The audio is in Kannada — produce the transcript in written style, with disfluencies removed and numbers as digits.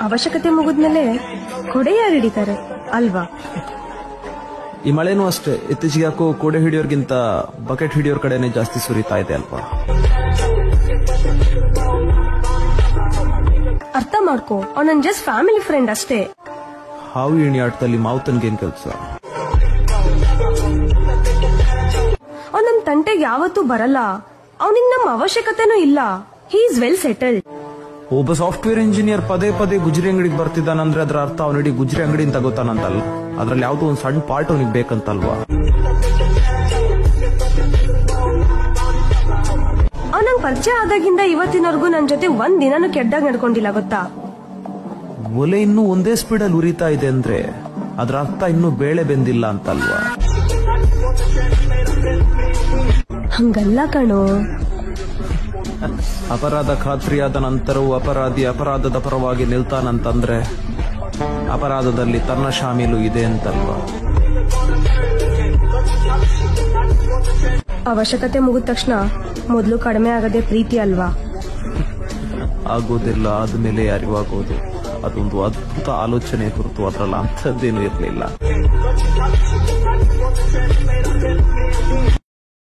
ಅವಶ್ಯಕತೆ ಮುಗಿದ್ಮೇಲೆ ಕೊಡೆ ಯಾರು ಹಿಡಿತಾರೆ ಅಲ್ವಾ? ಈ ಮಳೆನೂ ಅಷ್ಟೇ, ಇತ್ತೀಚೆಗೆ ಯಾಕೋ ಕೊಡೆ ಹಿಡಿಯೋರ್ಗಿಂತ ಬಕೆಟ್ ಹಿಡಿಯೋರ್ ಕಡೆನೆ ಜಾಸ್ತಿ ಸುರಿತಾ ಇದೆ ಅಲ್ವಾ? ಅರ್ಥ ಮಾಡ್ಕೋ, ಅವ್ನ ಜಸ್ಟ್ ಫ್ಯಾಮಿಲಿ ಫ್ರೆಂಡ್ ಅಷ್ಟೇ. ಹಾವು ಇಣಿ ಆಟದಲ್ಲಿ ಮಾವುತನ್ಗೇನ್ ಕೆಲ್ಸ? ಅವ್ನ ನಮ್ ತಂಟೆಗೆ ಯಾವತ್ತೂ ಬರಲ್ಲ. ಅವನಿಗೆ ನಮ್ಮ ಅವಶ್ಯಕತೆನೂ ಇಲ್ಲ. He is well settled. ಒಬ್ಬ ಸಾಫ್ಟ್ವೇರ್ ಇಂಜಿನಿಯರ್ ಪದೇ ಪದೇ ಗುಜರಿ ಅಂಗಡಿಗೆ ಬರ್ತಿದ್ದಾನಂದ್ರೆ ಅದರ ಅರ್ಥ ಅವನಿಡೀ ಗುಜರಿ ಅಂಗಡಿನ ತಗೋತಾನಂತಲ್ಲ. ಅದ್ರಲ್ಲಿ ಯಾವ್ದೋ ಒಂದ್ ಸಣ್ಣ ಪಾರ್ಟ್ ಅವನಿಗೆ ಬೇಕಂತಲ್ವಾ? ಅವ್ನಂಗ್ ಪರಿಚಯ ಆದಾಗಿಂದ ಇವತ್ತಿನವರೆಗೂ ನನ್ ಜೊತೆ ಒಂದ್ ದಿನಾನು ಕೆಡ್ಡಾಗ ನಡ್ಕೊಂಡಿಲ್ಲ ಗೊತ್ತಾ? ಒಲೆ ಇನ್ನೂ ಒಂದೇ ಸ್ಪೀಡಲ್ಲಿ ಉರಿತಾ ಇದೆ ಅಂದ್ರೆ ಅದ್ರ ಅರ್ಥ ಇನ್ನೂ ಬೇಳೆ ಬೆಂದಿಲ್ಲ ಅಂತಲ್ವಾ? ಹಂಗಲ್ಲ ಕಣೋ. ಅಪರಾಧ ಖಾತ್ರಿಯಾದ ನಂತರವೂ ಅಪರಾಧಿ ಅಪರಾಧದ ಪರವಾಗಿ ನಿಲ್ತಾನಂತಂದ್ರೆ ಅಪರಾಧದಲ್ಲಿ ತನ್ನ ಶಾಮೀಲು ಇದೆ ಅಂತಲ್ವಾ? ಅವಶ್ಯಕತೆ ಮುಗಿದ ತಕ್ಷಣ ಮೊದಲು ಕಡಿಮೆ ಆಗದೆ ಪ್ರೀತಿ ಅಲ್ವಾ? ಆಗೋದಿಲ್ಲ, ಆದ್ಮೇಲೆ ಅರಿವಾಗೋದು. ಅದೊಂದು ಅದ್ಭುತ ಆಲೋಚನೆ ಹೊರತು ಅದರಲ್ಲಿ ಅಂಥದ್ದೇನೂ ಇರಲಿಲ್ಲ.